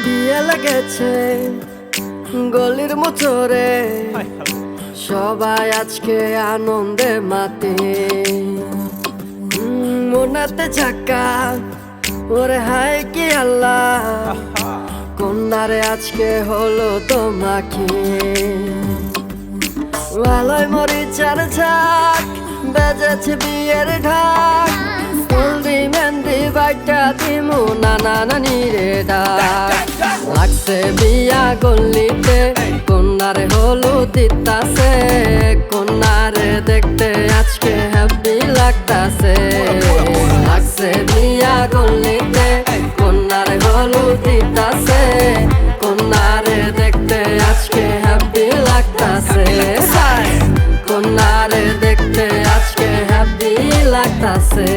বিয়ে লেগেছে গলির মোচরে, সবাই আজকে আনন্দে মাতে। মনাতে ঝাক্কা ওরে হায় কি আল্লাহ, কন্যারে আজকে হলো তোমাকে। ভালোই মরিচার ঝাক বেজেছে বিয়ের ঢাক, হলদি মেহেন্দি বাইটা দিমু নানা নানি রে ডাক। লাগছে বিয়া গল্লিতে কন্যারে হলুদ দিতাছে, কন্যারে দেখতে আজকে হ্যাপি লাগতাছে। লাগছে বিয়া গল্লিতে কন্যারে হলুদ দিতাছে, কন্যারে দেখতে আজকে হ্যাপি লাগতাছে। কন্যারে দেখতে আজকে হ্যাপি লাগতাছে।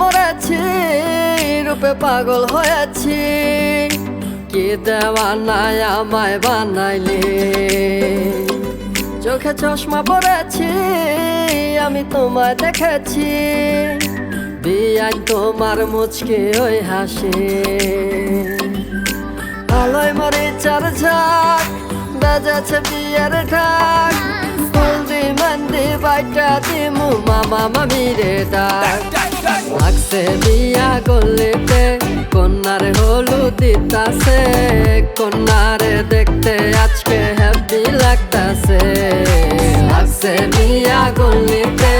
মরেছি রূপে পাগল হয়েছি, কি দেওয়ানায় আমায় বানাইলে। চোখে চশমা পরেছি আমি তোমায় দেখেছি, বিয়াই তোমার মুচকি ওই হাসি। আলোয় মরিচার ঝাক বেজেছে বিয়ের ঢাক, হলদি মেহেন্দি বাইটা দিমু মামা মামি রে ডাক। লাগছে বিয়া গল্লিতে কন্যারে হলুদ দিতাছে, কন্যারে দেখতে আজকে হ্যাপি লাগতাছে। লাগছে বিয়া গল্লিতে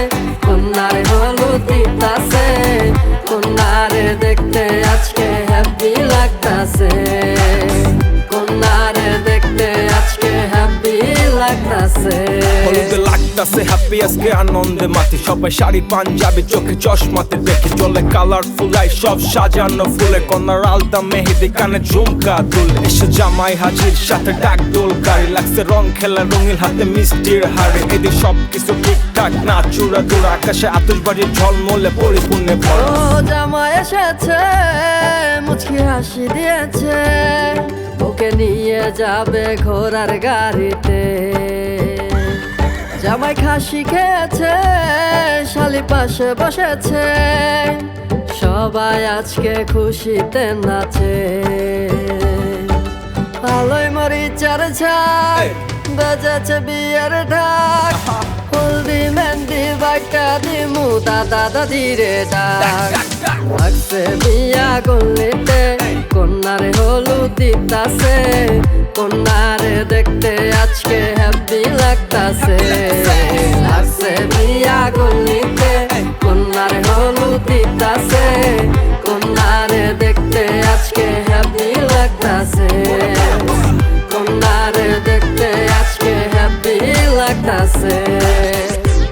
কন্যারে হলুদ দিতাছে, কন্যারে দেখতে আজকে হ্যাপি লাগতাছে। কন্যারে দেখতে আজকে হ্যাপি লাগতাছে। হলুদে লাগতাছে হ্যাপি আজকে আনন্দে মাতি, সবাই শাড়ি পাঞ্জাবি চোখে চশমাতে দেখি চলে কালারফুল আই সব সাজানো ফুলে। কন্যার আলতা মেহেদি কানে ঝুমকা দুল, এসে জামাই হাজির সাথে ডাক দোলকারি। লাগছে রং খেলা রঙিল হাতে মিষ্টির হাড়ি, এদিকে সব কিছু ঠিকঠাক না চূড়া দূর আকাশে আতশবাজির ঝলমলে পরিপূর্ণে ভরা। ও জামাই এসেছে মুচকি হাসি দিয়েছে, ওকে নিয়ে যাবে ঘোড়ার গাড়িতে। জামাই খাসি খেয়েছে শালি পাশে বসেছে, সবাই আজকে খুশিতে নাচে। আলোয় মরিচার ঝাক বেজেছে বিয়ের ঢাক, হলদি মেহেন্দি বাইটা দিমু দাদা দাদি রে ডাক। লাগছে বিয়া গল্লিতে কন্যারে হলুদ দিতাছে, কন্যারে দেখতে আজকে হ্যাপি লাগতাছে। লাগছে বিয়া গল্লিতে কন্যারে হলুদ দিতাছে, কন্যারে দেখতে আজকে হ্যাপি লাগতাছে। কন্যারে দেখতে আজকে হ্যাপি লাগতাছে।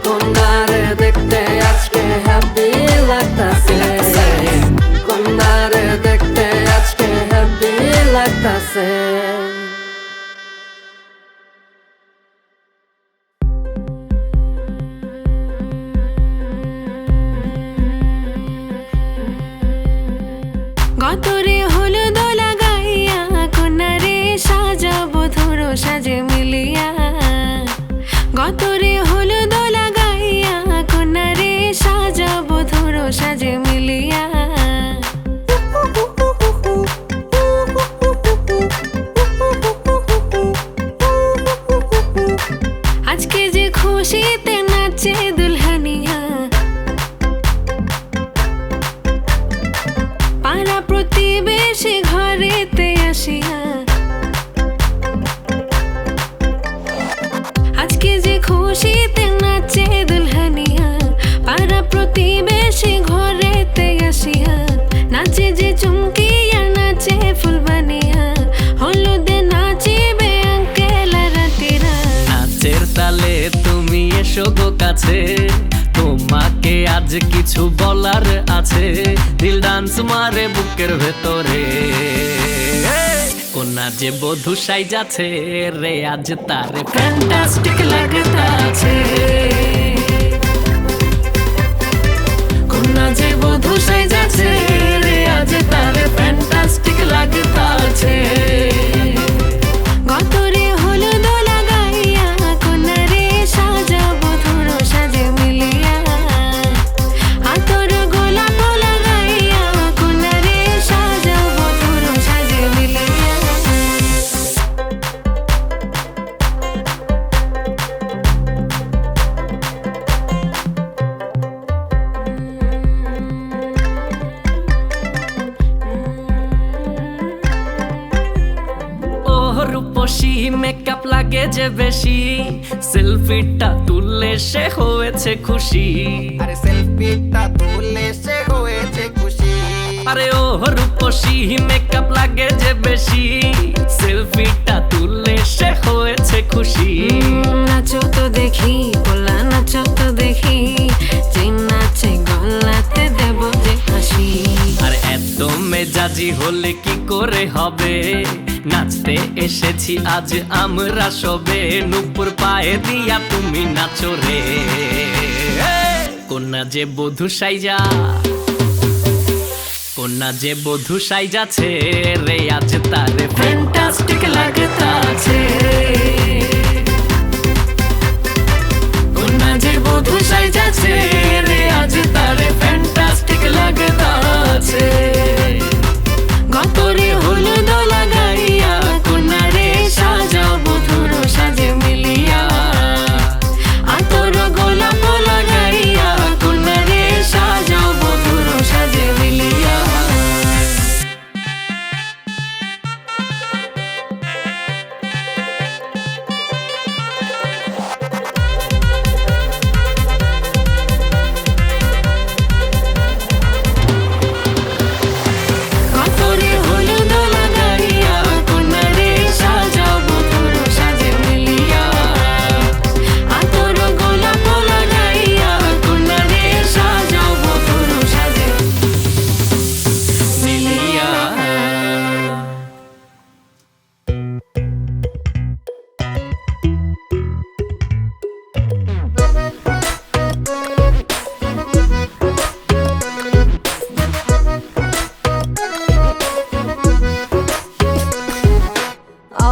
কন্যারে দেখতে আজকে হ্যাপি লাগতাছে। কন্যারে দেখতে আজকে হ্যাপি লাগতাছে। গতরে হলুদ লাগাইয়া কন্যারে সাজাবো ধরো সাজে মিলিয়া। গতরে হলুদ লাগাইয়া কন্যারে সাজাবো ধরো সাজে মিলিয়া। এসো গো কাছে, তোমাকে আজ কিছু বলার আছে। দিল ডান্স মারে বুকের ভেতরে, কোনা যে বধূ সাইজাছে রে আজ তারে ফ্যান্টাস্টিক লাগতাছে। কোনা যে বধূ সাইজাছে রে আজ তারে ফ্যান্টাস্টিক লাগতাছে। গতরে হলুদ লাগাইয়া কোনারে সাজাবো ধরো সাজে মিলিয়া, আতর গোলাপ লাগাইয়া কোনারে সাজাবো ধরো সাজে মিলিয়া। রূপসী মেকআপ লাগে যে বেশি, সেলফিটা তুললে সে হয়েছে খুশি। আরে সেলফিটা তুললে সে হয়েছে খুশি। আরে ও রূপসী মেকআপ লাগে যে বেশি, সেলফিটা তুললে সে হয়েছে খুশি। নাচো তো দেখি পোলা নাচো তো দেখি, যে নাচে গলাতে দেব যে হাসি। আর এত মেজাজি হলে কি করে হবে, নাচতে এসেছি আজ আমরা সবে। নুপুর পায়ে দিয়া তুমি নাচো রে, কোনা যে বধূ সাইজা, কোনা যে বধূ সাইজাছে রে আজ তারে ফ্যান্টাস্টিক লাগতাছে। কোনা যে বধূ সাইজাছে রে আজ তারে ফ্যান্টাস্টিক লাগতাছে। গতরে হলুদ লাগাইয়া কোনারে সাজাবো ধরো সাজে মিলিয়া, আতর গোলাপ লাগাইয়া কোনারে সাজাবো ধরো সাজে মিলিয়া। গতরে হলুদ লাগাইয়া কোনারে সাজাবো ধরো সাজে মিলিয়া, আতর গোলাপ লাগাইয়া কোনারে সাজাবো ধরো সাজে মিলিয়া।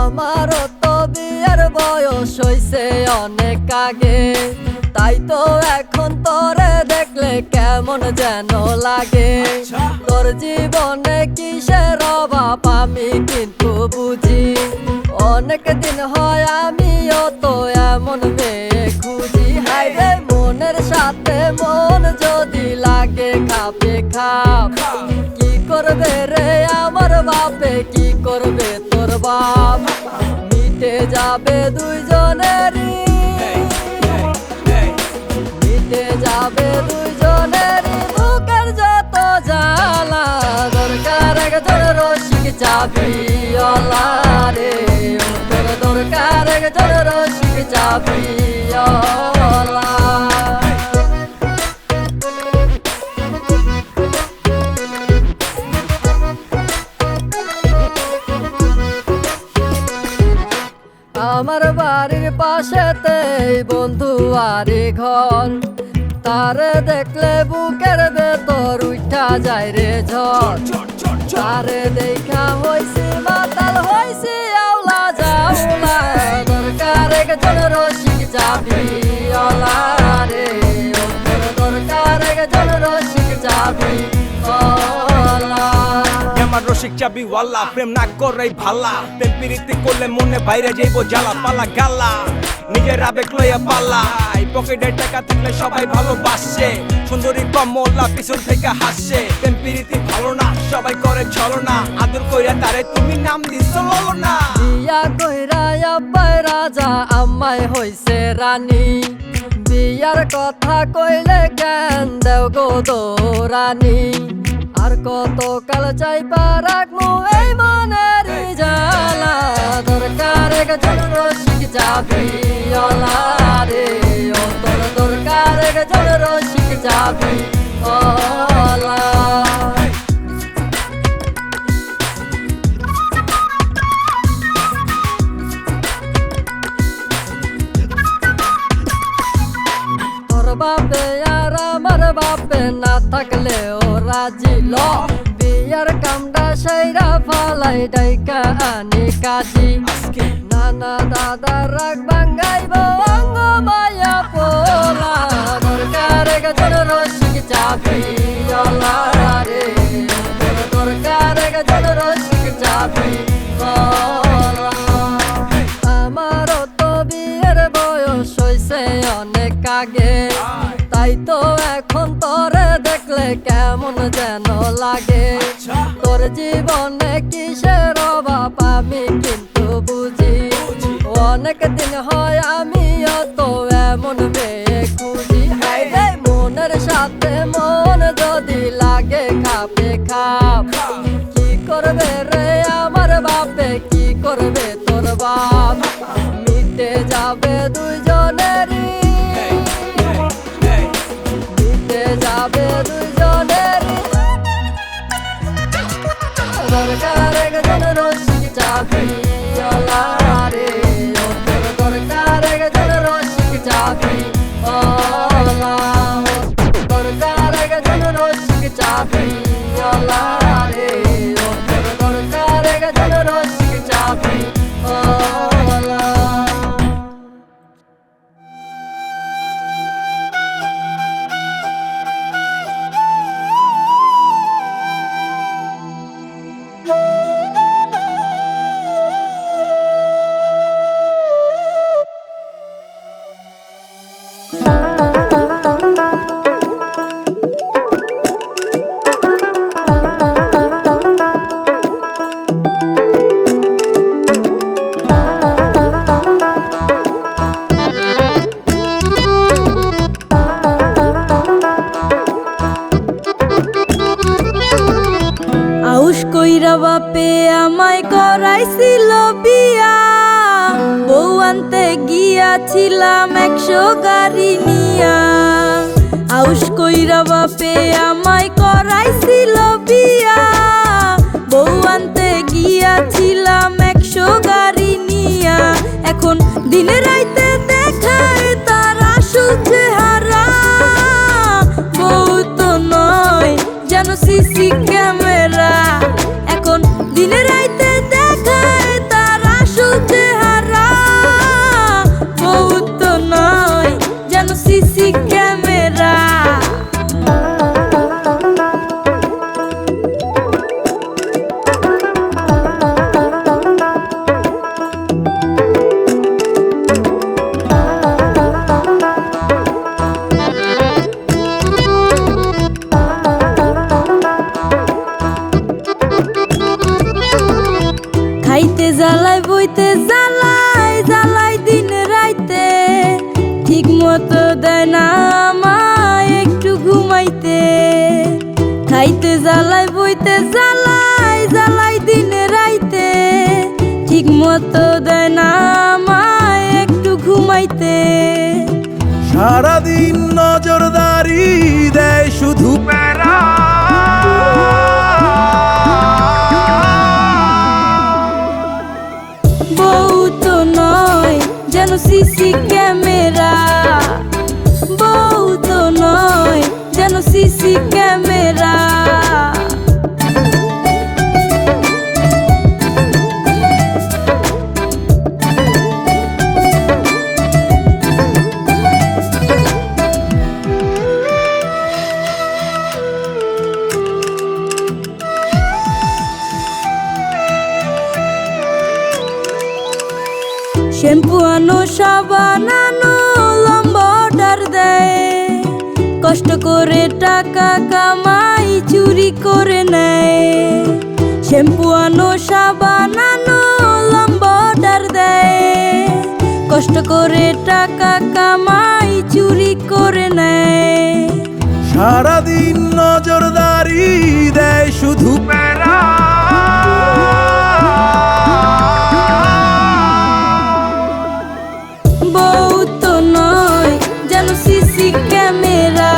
আমারও তো বিয়ের বয়স হইছে অনেক আগে, তাই তো এখন তোরে দেখলে কেমন যেন লাগে। তোর জীবনে কিসের অভাব আমি কিন্তু বুঝি, অনেক দিন হয় আমিও তো এমন মেয়ে খুঁজি। হাই রে মনের সাথে মন যদি লাগে খাপে খাপ, কি করবে রে আমার বাপে, কি করবে তোর বাপ, মিটে যাবে দুইজনেরই, মিটে যাবে দুইজনেরই বুকের যত জ্বালা। দরকার একজন রসিক চাবিওয়ালা রে, তোর দরকার একজন রসিক চাবিওয়ালা। আমার বাড়ির পাশেতে বন্ধু আরে ঘর, তারে দেখলে বুকের ভেতর উঠা যায় রে ঝড়। তারে দেখা হইছি মাতাল হইছি আওলা জাউলা, দরকার একজন রসিক চাবিওয়ালা রে, দরকার একজন রসিক চাবিওয়ালা। আমার রসিক চাবিওয়ালা প্রেম না করাই ভালা, প্রেম প্রীতি করলে মনে বাইরে যাইবো জ্বালা পালা গালা। নিজের আবেগ লইয়া পালা, পকেটে টাকা থাকলে সবাই ভালোবাসে, সুন্দরী কমলা পিছন থেকে হাসে। প্রেম প্রীতি ভালো না সবাই করে ছলনা, আদর কইরা তারে তুমি নাম দিছো ললনা। বিয়া কইরা আব্বাই রাজা আম্মাই হইছে রানী, বিয়ার কথা কইলে কেন দেও গো দৌরানি। আর কত কাল চাইবা রাখমু এই মনের জ্বালা, দরকার একজন রসিক চাবিওয়ালা রে, ও তোর চাবি ওলা। তোর বাপে আর আমার বাপে না থাকলে ও রাজি ল বিয়ার কামটা সাইরা ফালাই ডাইকা আনি কাজী নানা দাদা রাগ বাঙ্গাইব অঙ্গ মায়া পোলা দরকার গজন রসিক চাবি ওলা রে দরকার গজন রসিক চাবি ওলা। আমারও তো বিয়ের বয়স হইছে অনেক আগে তাই তো এখন তোরে দেখলে কেমন যেন লাগে তোর জীবনে কিসের অভাব আমি কিন্তু বুঝি অনেক দিন হয় আমিও তো এমন মেয়ে খুঁজি হাইরে মনের সাথে মন যদি লাগে খাপে খাপ কি করবে রে আমার বাপে কি করবে তোর বাপ মিটে যাবে দুইজনেরই মিটে যাবে দুইজনেরই দরকার একজন রসিক চাবি ওলা রে দরকার একজন রসিক চাবি ওলা দরকার একজন রসিক চাবি ওলা রে দরকার একজন রসিক চাবি ওলা। আউশ কইরা বাপে আমায় করাইছিল বিয়া বউ আনতে গিয়াছিলাম 100 গাড়ি নিয়া আউশ কইরা বাপে আমায় করাইছিল বিয়া বউ আনতে গিয়াছিলাম 100 গাড়ি নিয়া এখন দিনে রাইতে দেখায় তার আসল চেহারা বউ তো নয় যেন সিসি ক্যামেরা এখন দিনে রাইতে দেখায় তার আসল চেহারা বউ তো নয় যেন সিসি ক্যামেরা। খাইতে জ্বালাই বইতে জ্বালাই জ্বালাই দিন রাইতে ঠিক মতো দেয় না আমায় একটু ঘুমাইতে খাইতে জ্বালাই বইতে জ্বালাই জ্বালাই দিন রাইতে ঠিক মতো দেয় না আমায় একটু ঘুমাইতে সারাদিন নজরদারি দেয় শুধু প্যারা বউ তো নয় যেন সিসি ক্যামেরা বউ তো নয় যেন সিসি ক্যামেরা। শ্যাম্পু আনো সাবান আনো লম্বা অর্ডার দেয় কষ্ট করে টাকা কামাই চুরি করে নেয় শ্যাম্পু আনো সাবান আনো লম্বা অর্ডার দেয় কষ্ট করে টাকা কামাই চুরি করে নেয় সারাদিন নজরদারি দেয় শুধু প্যারা বউ তো নয় যেন সিসি ক্যামেরা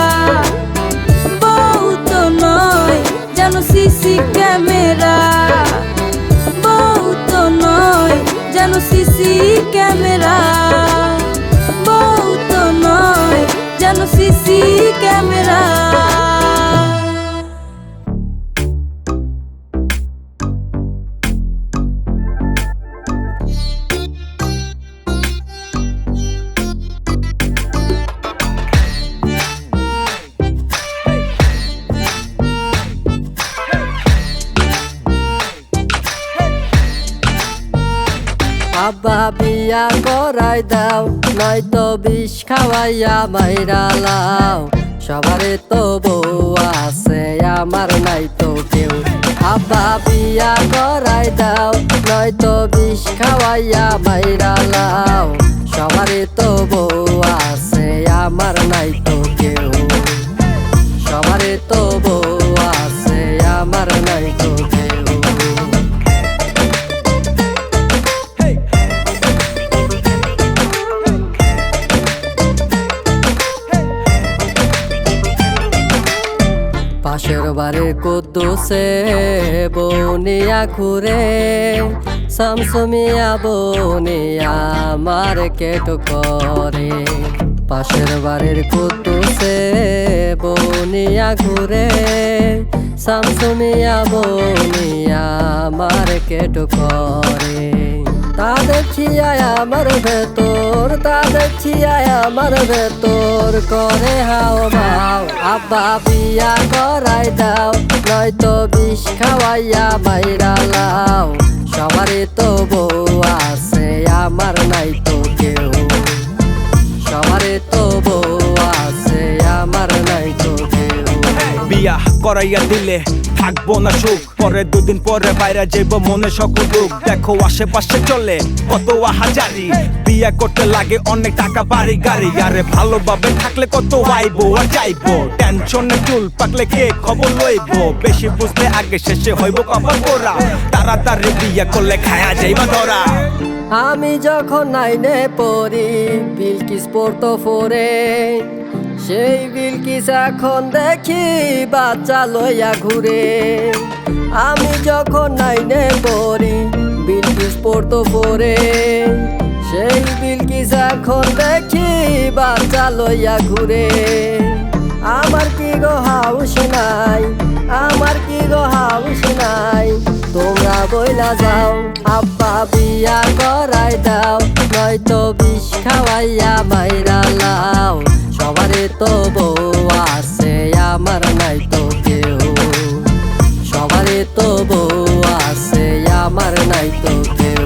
আব্বা বিয়া করাই দাও, নয়তো বিষ খাওয়াইয়া মাইরা লাও। সবারে তো বউ আছে, আমার নাই তো কেউ। আব্বা বিয়া করাই দাও, নয়তো বিষ খাওয়াইয়া মাইরা লাও। সবারে তো বউ আছে, আমার নাই তো কেউ। সবারে তো বউ আছে, আমার নাই তো কেউ। পাশের বাড়ির কুদ্দুসে বনিয়া ঘুরে, শামসুমিয়া বনিয়া মার্কেট করে। পাশের বাড়ির কুদ্দুসে বনিয়া ঘুরে, শামসুমিয়া বনিয়া মার্কেট করে। তা দেখিয়ায় আমার ভেতর, তা দেখিয়ায় আমার ভেতর করে হাও মাও। আব্বা বিয়া করাই দাও, নয়তো বিষ খাওয়াইয়া মাইরা লাও। সবারই তো বউ আছে, আমার নাই তো কেউ। সবারই তো বউ আছে, আমার নাই তো কেউ। বিয়া করাইয়া দিলে থাকবো না সুখ, পরে দুদিন পরে বাইরে যাইব মনে সকল দুঃখ। দেখো আশেপাশে চলে কত হাজারি, বিয়া করতে লাগে অনেক টাকা বাড়ি গাড়ি। আরে ভালোভাবে থাকলে কত আইবো আর যাইবো, টেনশনে চুল পাকলে কে খবর লইব। বেশি বুঝলে আগে শেষে হইব কপাল পোড়া, তাড়াতাড়ি বিয়া করলে খায়া যাইবা ধরা। আমি যখন নাইনে পড়ি, বিলকিস পড়তো ফোরে। সেই বিলকিস এখন দেখি বাচ্চা লইয়া ঘুরে। আমি যখন নাইনে পড়ি, বিলকিস পড়তো ফোরে। সেই বিলকিস এখন দেখি বাচ্চা লইয়া ঘুরে। আমার কি গো হাউস নাই, আমার কি গো হাউস নাই। তোমরা বইলা যাও, আব্বা বিয়া করাই দাও, নয়তো বিষ খাওয়াইয়া মাইরা লাও। সবারে তো বউ আছে, আমার নাই তো কেউ। সবারে তো বউ আছে, আমার নাই তো কেউ।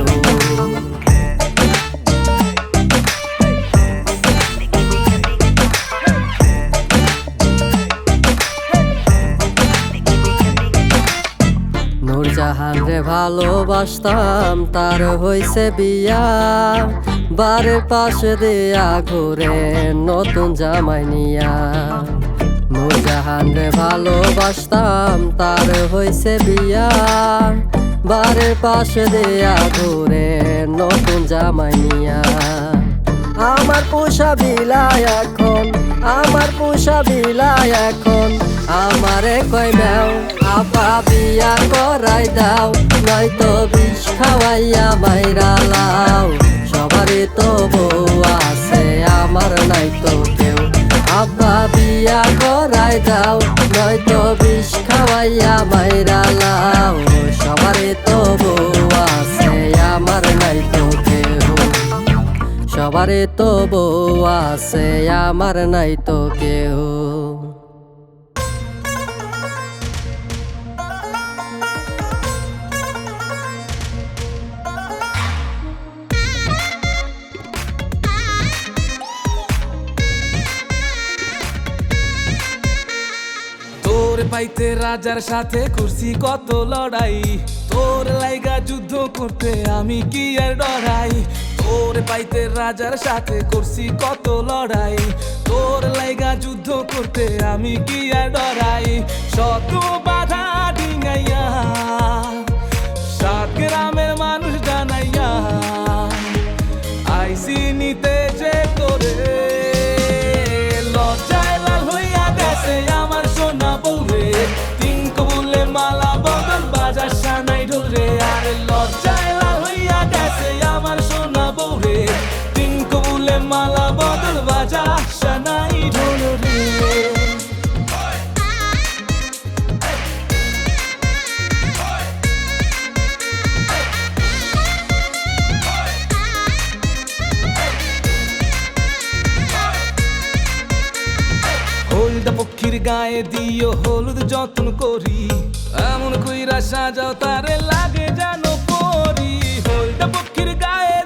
নূরজাহান রে ভালোবাসতাম, তার হইছে বিয়া। বাড়ির পাশে দিয়া ঘুরে নতুন জামাই নিয়া। নূরজাহান রে ভালোবাসতাম, তার হইছে বিয়া। বাড়ির পাশে দিয়া ঘুরে নতুন জামাই নিয়া। আমার পোষা বিলায় এখন, আমার পোষা বিলায় এখন। আমারে কই মেও, আব্বা বিয়া করাই দাও, নয়তো বিষ খাওয়াইয়া মাইরা লাও। সবারই তো বউ আছে, আমার নাই তো কেউ। আব্বা বিয়া করাই দাও, নয়তো বিষ খাওয়াইয়া মাইরা লাও। সবারই তো বউ আছে, আমার নাই তো কেউ। সবারই তো বউ আছে, আমার নাই তো কেউ। পাইতে রাজার সাথে করছি কত লড়াই, তোর লাইগা যুদ্ধ করতে আমি কি আর ডরাই। তোর পাইতে রাজার সাথে করছি কত লড়াই, তোর লাইগা যুদ্ধ করতে আমি কি আর ডরাই। শত বাধা ডিঙাইয়া, সাত গ্রামের মানুষ জানাইয়া, আইসি নিতে যে তোরে। লজ্জায় লাল হইয়া গেছে আমার সোনা বউরে, তিন কবুলে মালা বদল বাজা সানাই ঢোলরে। আর লজ্জায় লাল হইয়া গেছে আমার সোনা বউরে, তিন কবুলে মালা বদল বাজা সানাই ঢোলরে। হলদা পক্ষীর গায়ে দিও হলুদ যত্ন করি, এমন কইরা সাজাও তারে লাগে জানো পরি। হলদা পক্ষীর গায়ে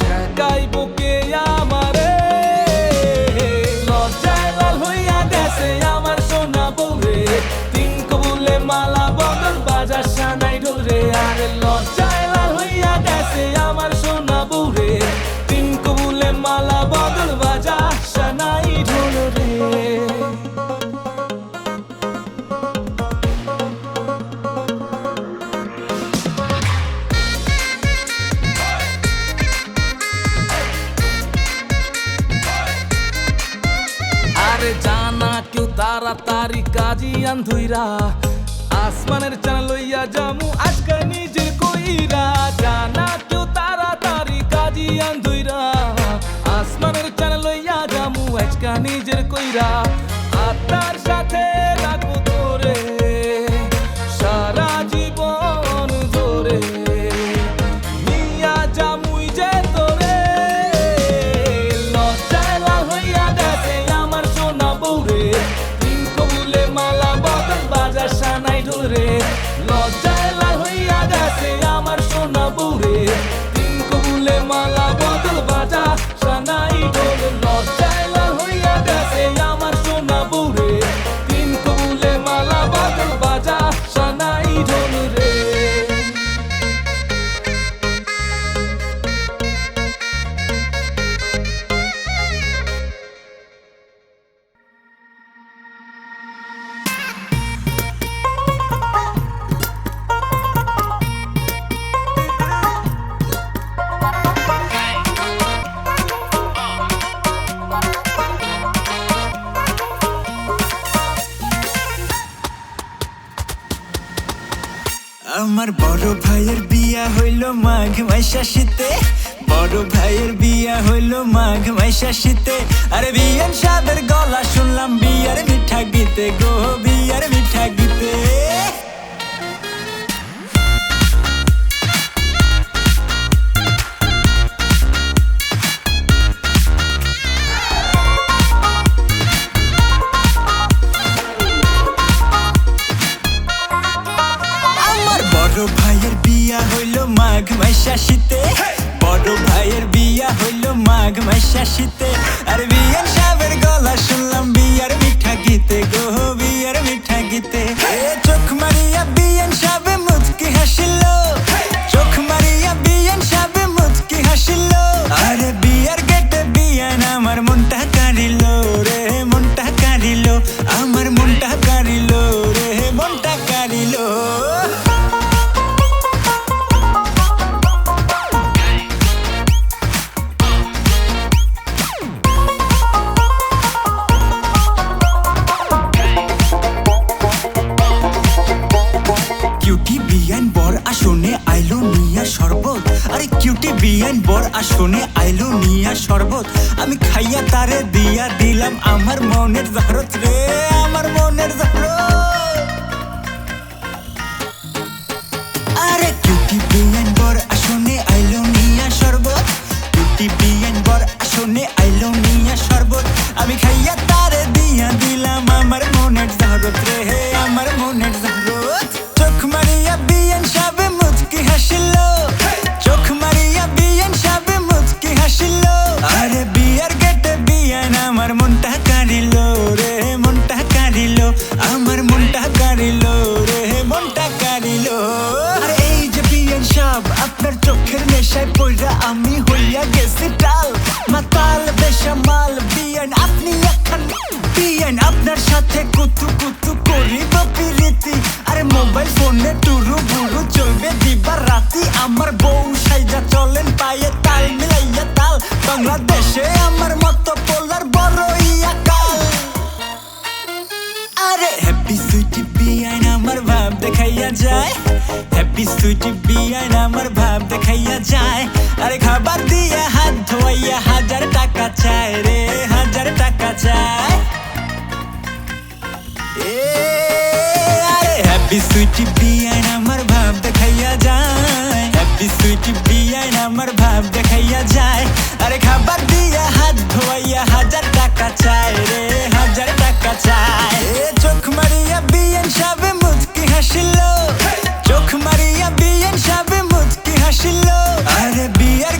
ঠেকাইব কে আমারে লজ্জায় লাল হইয়া গেছে আমার সোনা বউরে তিন কবুলে মালা বদল বাজা সানাই ঢোলে আরে লজ্জায় লাল হইয়া গেছে আমার সোনা বউরে তিন কবুলে মালা বদল বাজা সানাই ঢোলে আরে জানা কেউ তাড়াতাড়ি কাজী আন্ধুইরা আসমানের চান লইয়া জামু আজকে নিজের কইরা জানা কেউ তাড়াতাড়ি কাজী আন্ধুইরা আসমানের চান লইয়া জামু আজকে নিজের কইরা আত্মার সাথে রাখবো তোরে সারা জীবন ধরে নিয়া জামুই যে তোরে লজ্জায় লাল হইয়া গেছে আমার সোনা বউরে তিন কবুলে মালা বদল বাজা সানাই ঢোরে লজ্জায় লাল হইয়া গেছে আমার সোনা বউরে তিন কবুলে মালা বদল বাজা সানাই ঢোলে লজ্জায় লাল হইয়া গেছে আমার সোনা বউরে তিন কবুলে মালা বদল বাজা সানাই ঢোলে আমার বড় ভাইয়ের বিয়া হইল মাঘ মাসা শীতে বড় ভাইয়ের বিয়া হইল মাঘ মাসা শীতে আরে বিয়ান সাদের গলা শুনলাম বিয়ার মিঠা গীতে গো বিয়ার মিঠা গীতে বড় ভাইয়ের বিয়া হইল মাঘ মাসা শীতে বড় ভাইয়ের বিয়া হইল মাঘ মাসা শীতে আর বিয়ার সাবের গলা শুনলাম বিয়ার মিঠা গীতে গো বিয়ার মিঠা গীতে চোখ মারিয়া বিয়ান সাবে মুচকি হাসিল চোখ মারিয়া বিয়ান সাবে মুচকি হাসিল আরে বিয়ার গেটে বিয়ান আমার মনটা কারিল রে মনটা কারিল আমার মনটা কারিল রে মনটা কারিল কিউটি বিয়ান বর আসনে আইলো নিয়া শরবত আরে কিউটি বিয়ান বর আসনে আইলো নিয়া শরবত আমি খাইয়া তারে দিয়া দিলাম আমার মনের জহরত রে আমার মনের জহরত আরে কিউটি বিয়ান বর আসনে আইলো নিয়া শরবত কিউটি বিয়ান বর আসনে আইলো নিয়া শরবত আমি খাইয়া তারে দিয়া দিলাম আমার মনের জহরত রে আমার মনের জহরত চোখ মারিয়া বিয়ান সাবে মুচকি হাসিল চোখ মারিয়া বিয়ান সাবে মুচকি হাসিল আরে বিয়ার গেটে বিয়ান আমার মনটা কারিল রে মনটা কারিল আমার মনটা কারিল রে মনটা কারিল আরে এই যে বিয়ান সাব আপনার চোখের নেশায় পড়া আমি হইয়া গেছি টাল মাতাল বেশামাল বিয়ান আপনি এখন বিয়ান আপনার সাথে কুতু কুতু করিব প্রীতি আরে মোবাইল ফোনে টুরু বুরু চলবে দিবা রাতি আমার বউ সাইজা চলেন পায়ে তাল মিলাইয়া তাল বাংলাদেশে আমার মতো পোলার বড় ইয়া কাল আরে হ্যাপি সুইটি বিয়ান আমার ভাব দেখাইয়া যায় হ্যাপি সুইটি বিয়ান আমার ভাব দেখাইয়া যায় আরে খাবার দিয়া হাত ধোয়াইয়া 1000 টাকা চায় রে 1000 টাকা চায় আরে হ্যাপি সুইটি বিয়ান আমার ভাব দেখাইয়া যায় হ্যাপি সুইটি বিয়ান আমার ভাব দেখাইয়া যায় আরে খাবার দিয়া হাত ধোয়াইয়া 1000 টাকা চায় রে 1000 টাকা চায় চোখ মারিয়া বিয়ান সাবে মুচকি হাসিল চোখ মারিয়া বিয়ান সাবে মুচকি হাসিল আরে বিয়ার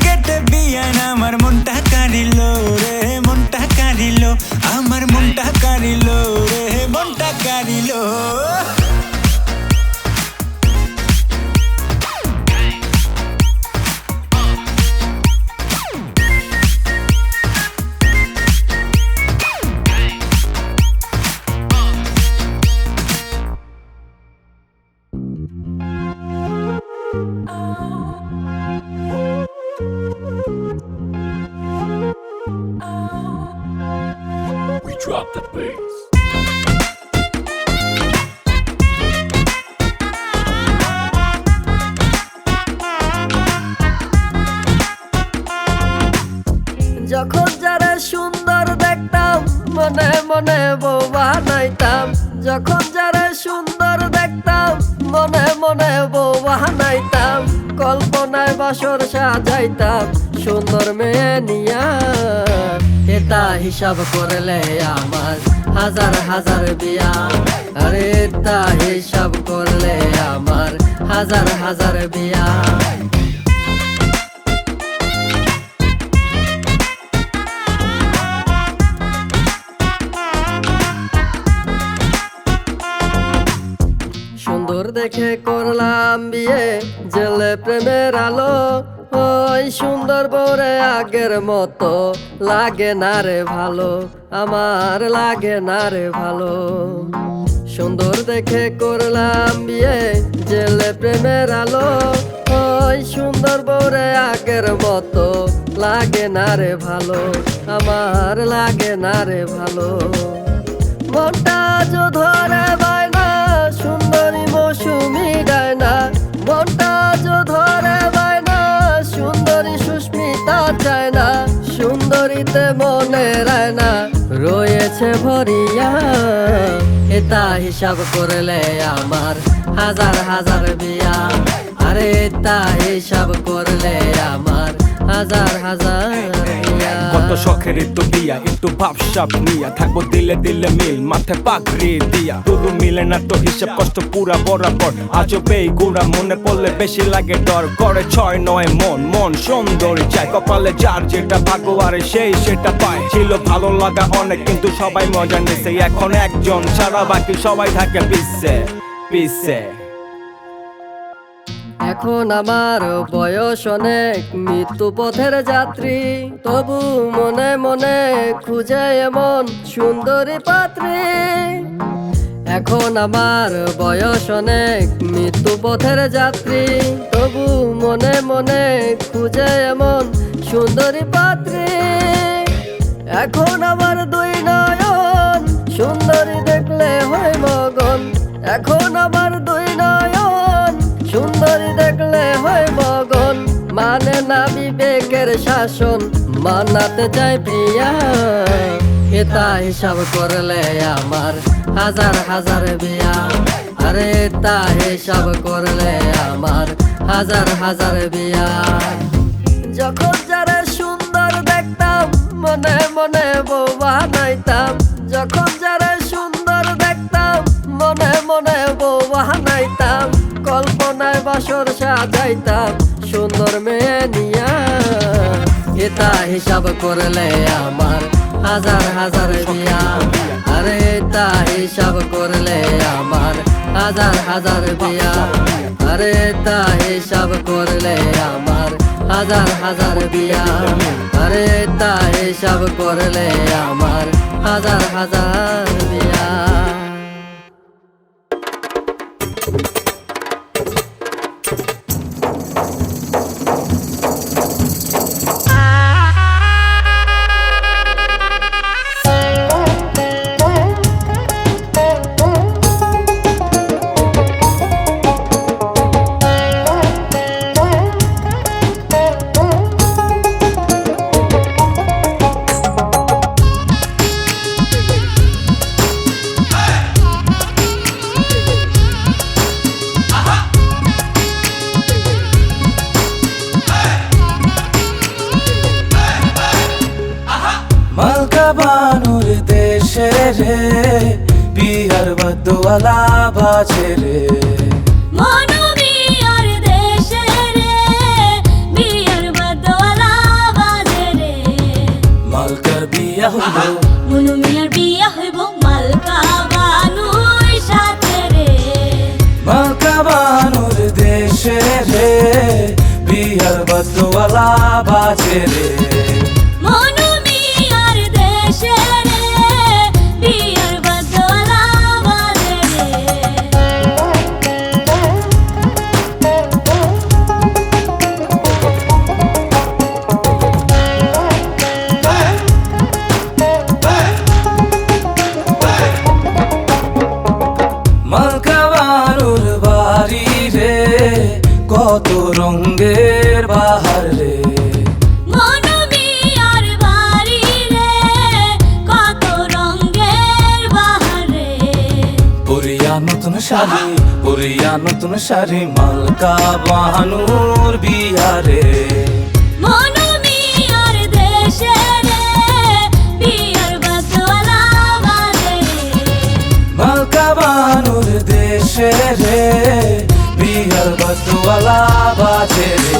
Drop the bass. যখন যারা সুন্দর দেখতাম মনে মনে বউ বানাইতাম, যখন যারা সুন্দর দেখতাম মনে মনে বউ বানাইতাম, কল্পনায় বাসর সাজাইতাম সুন্দর মেয়ে নিয়া। এটা হিসাব করলে আমার হাজার হাজার বিয়া, আরে এটা হিসাব করলে আমার হাজার হাজার বিয়া। সুন্দর দেখে করলাম বিয়ে, জেলে প্রেমের আলো, ওই সুন্দর বরে আগের মতো লাগে না রে ভালো, আমার লাগে না রে ভালো। সুন্দর দেখে করলাম বিয়ে, জেলে প্রেমের আলো, ওই সুন্দর বরে আগের মতো লাগে না রে ভালো, আমার লাগে না রে ভালো। মনটা যো ধরে বায়না সুন্দরী মৌসুমি ডায়না, মনটা যো ধরে বায়না সুন্দরী সুস্মিতা চায় না, সুন্দরীতে মনে রায়না রয়েছে ভরিয়া। এটা হিসাব করলে আমার হাজার হাজার বিয়া, আরে এটা হিসাব করলে আমার হাজার হাজার বিয়া। কত শখের তো দিয়া, একটু ভাবসাব নিয়া থাকবো দিলে দিলে মিল, মাথে পাগড়ি দিয়া। দুরু মিলে না তো হিসাব, কষ্ট পুরা বরাবর। আজও পেই গুড়া, মনে পড়লে বেশি লাগে ডর। করে 6-9 মন, মন সুন্দরী চায়, কপালে যার যেটা ভাগ্য আরে সেই সেটা পায়। ছিল ভালো লাগা অনেক, কিন্তু সবাই মজা নিছে, এখন একজন ছাড়া বাকি সবাই থাকে পিছে পিছে। এখন আমার বয়স অনেক, মৃত্যু পথের যাত্রী, তবু মনে মনে খুঁজে এমন সুন্দরী পাত্রী। এখন আমার বয়স অনেক, মৃত্যু পথের যাত্রী, তবু মনে মনে খুঁজে এমন সুন্দরী পাত্রী। এখন আমার দুই নয়ন সুন্দরী দেখলে হয় মগন, এখন আমার দুই নয়ন সুন্দরী দেখলে হয় মগন। মানে না বিবেকের শাসন, মানাতে চাই প্রিয়া। এটা হিসাব করলে আমার হাজার হাজার বিয়া, আরে এটা হিসাব করলে আমার হাজার হাজার বিয়া। যখন যারা সুন্দর দেখতাম মনে মনে বউ বানাইতাম, যখন যারা সুন্দর দেখতাম মনে মনে বউ বানাইতাম, কল্পনায় বাসর সাজাইতাম সুন্দর মেয়ে নিয়া। এটা হিসাব করলে আমার হাজার হাজার বিয়া, আরে এটা হিসাব করলে আমার হাজার হাজার বিয়া, আরে এটা হিসাব করলে আমার হাজার হাজার বিয়া, আরে এটা হিসাব করলে আমার হাজার হাজার বিয়া। মালকা বানুর দেশে রে, বিহার বদওয়ালা বাজে রে। মনুমিয়ার দেশে রে, বিয়ার বদওয়ালা বাজে রে। মালকার বিয়া হইল, মনুমিয়ার বিয়া হইব মালকা বানুর সাথে রে। মালকা বানুর দেশে রে, বিহার বদওয়ালা বাজে রে। মনুমিয়ার দেশে রে, বিয়ার বদওয়ালা বাজে রে। শাড়ি পরিয়া নতুন শাড়ি মালকা বাহানুর বিয়ারে মনু মিয়ার দেশে রে বিয়ার বাদওয়ালা বাজে মালকা বাহানুর দেশে রে বিয়ার বাদওয়ালা বাজে রে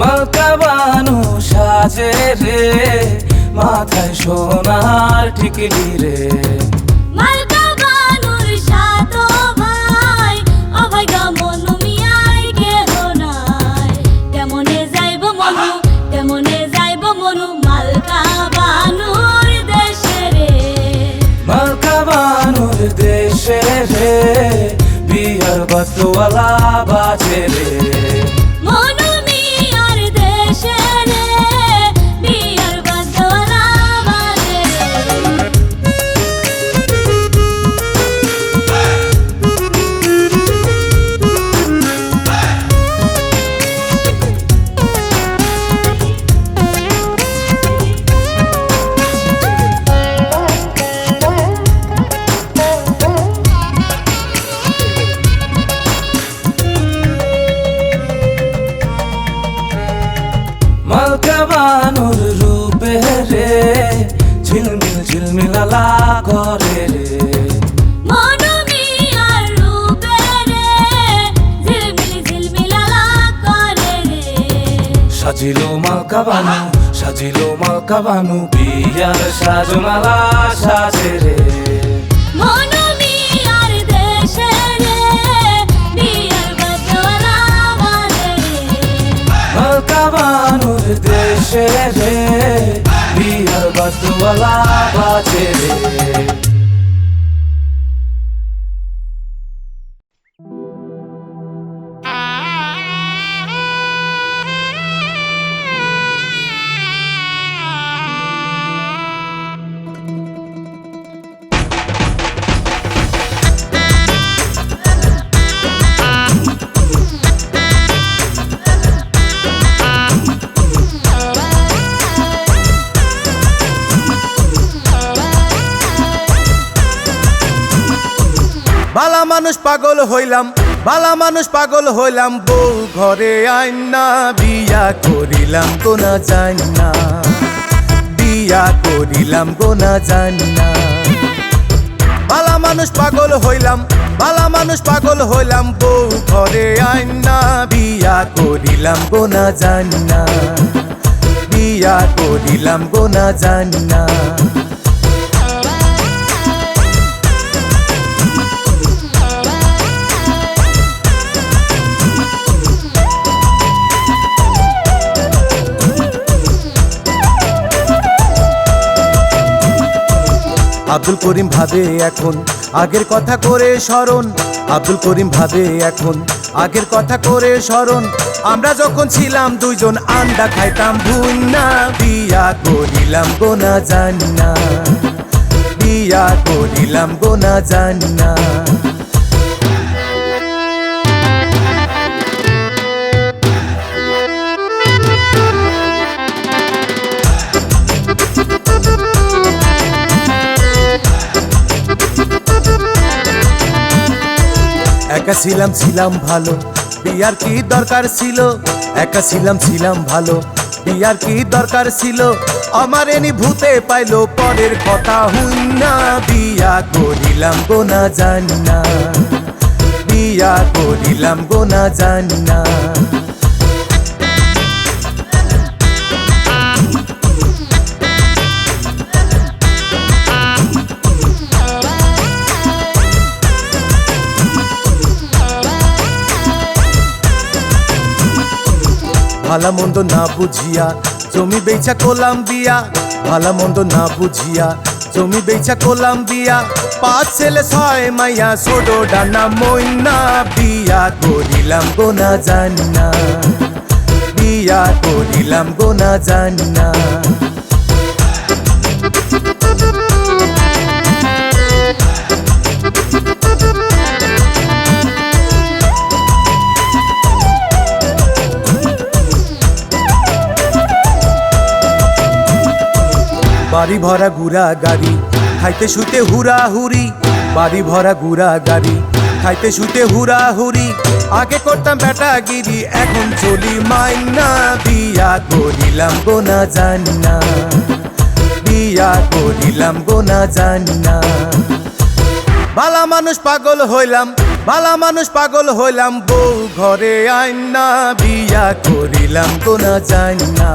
মালকা বানু সাজে রে মাথায় সোনার টিকলি রে মালকা বানুর সাতো ভাই অভাই গা মনু মিয়ার কেহ নাই কেমনে যাইব মনু মালকা বানুর দেশে রে মালকা বানুর দেশে রে বিয়ার বাদওয়ালা বাজে রে মনু মিয়ার দেশে রে বিয়ার বাদওয়ালা বাজে মালকা বানুর রূপে রে ঝিলমিল ঝিলমিলালা করে রে মনু মিয়ার রূপে রে ঝিলমিলালা করে রে সাজিলো মালকা বানু বিয়ার সাজমালা সাজে রে মনু মিয়ার দেশে রে বিয়ার বাদওয়ালা বাজে মালকা বানুর দেশে রে বিয়ার বাদওয়ালা বাজে রে বালা মানুষ পাগল হইলাম বউ ঘরে আইনা বিয়া করিলাম কোনা জানি না বালা মানুষ পাগল হইলাম বউ ঘরে আইনা বিয়া করিলাম কোনা জানি না আব্দুল করিম ভাবে এখন আগের কথা করে স্মরণ আমরা যখন ছিলাম দুইজন আন্ডা খাইতাম ভুইনা বিয়া করিলাম গোনা জানি না একা ছিলাম ভালো বিয়ার কি দরকার ছিল আমার এনি ভূতে পাইলো পরের কথা হুইনা বিয়া করিলাম গোনা জানি না ভালা মন্দ না বুঝিয়া জমি বেচা কোলাম্বিয়া 5 ছেলে 6 মাইয়া ছোটো ডানা মইনা বিয়া করিলাম গোনা জানি না বিয়া করিলাম গো না জানি না। বাড়ি ভরা গুড়া গাড়ি খাইতে শুতে হুরা হুরি, বাড়ি ভরা গুড়া গাড়ি খাইতে শুতে হুরা হুরি। আগে করতাম বেটাগিরি এখন চলি মাইনা, বিয়া করিলাম গো না জানি না, বিয়া করিলাম গো না জানি না। বালা মানুষ পাগল হইলাম, বালা মানুষ পাগল হইলাম, বউ ঘরে আইনা, বিয়া করিলাম গো না জানি না।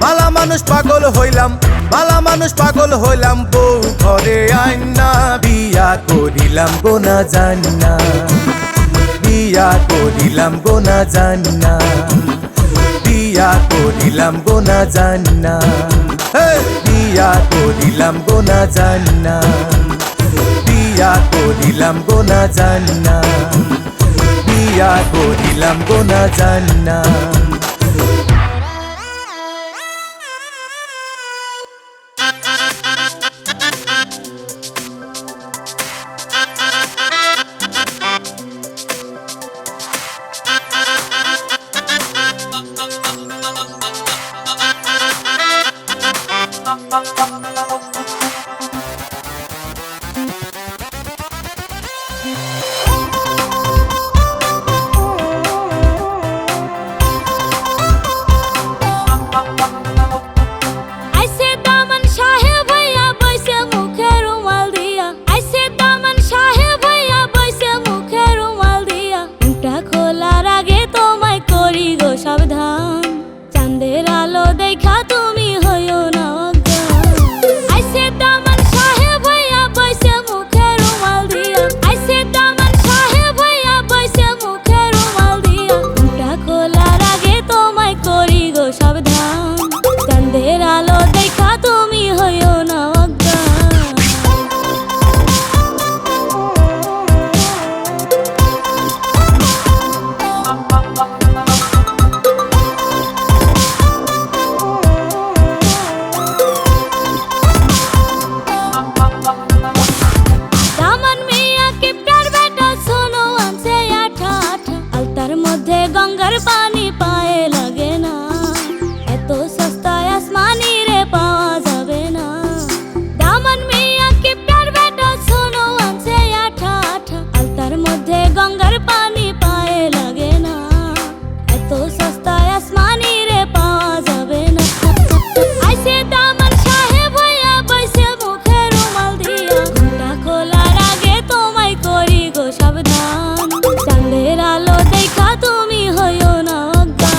বালা মানুষ পাগল হইলাম, বালা মানুষ পাগল হইলাম, বউ ঘরে আইনা, বিয়া করিলাম গো না জানি না, বিয়া করিলাম গো না জানি না, বিয়া করিলাম গো না জানি না, বিয়া করিলাম গো না জানি না, বিয়া করিলাম গো না জানি না, বিয়া করিলাম গো না জানি না। সাবধান চাঁদের আলো দেখা তুমি হইও না অজ্ঞান। আইছে দামান সাহেব হইয়া বইছে মুখে রুমাল দিয়া, আইছে দামান সাহেব হইয়া বইছে মুখে রুমাল দিয়া। মুখটা খোলার আগে তোমায় করি গো সাবধান, চাঁদের আলো দেখা তুমি হইও না অজ্ঞান। গঙ্গার পানি পায়ে লাগে না, এত সস্তায় আসমানি রে পাওয়া যাবে না। দামান মিয়া কিপটার বেটা শোনো আনছে আঠা আঠা, আলতার মধ্যে গঙ্গার পানি পায়ে লাগে না, এত সস্তায় আসমানি রে পাওয়া যাবে না। আইছে দামান সাহেব হইয়া বইছে মুখে রুমাল দিয়া, ঘুমটা খোলার আগে তোমায় করি গো সাবধান, চাঁদের আলো দেখা তুমি হইও না অজ্ঞান।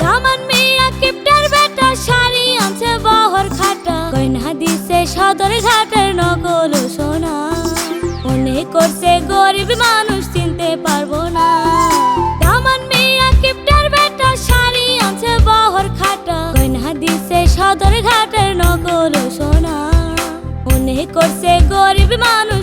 দামান মিয়া কিপটার বেটা শাড়ি আনছে বহর খাটা, গয়না দিছে সদর ঘাটের নকল সোনা, মনে করছে গরিব মানুষ চিনতে পারবো না। দামান মিয়া কিপটার বেটা শাড়ি আনছে বহর খাটা, গয়না দিছে সদর ঘাটের নকল সোনা, মনে করছে গরিব মানুষ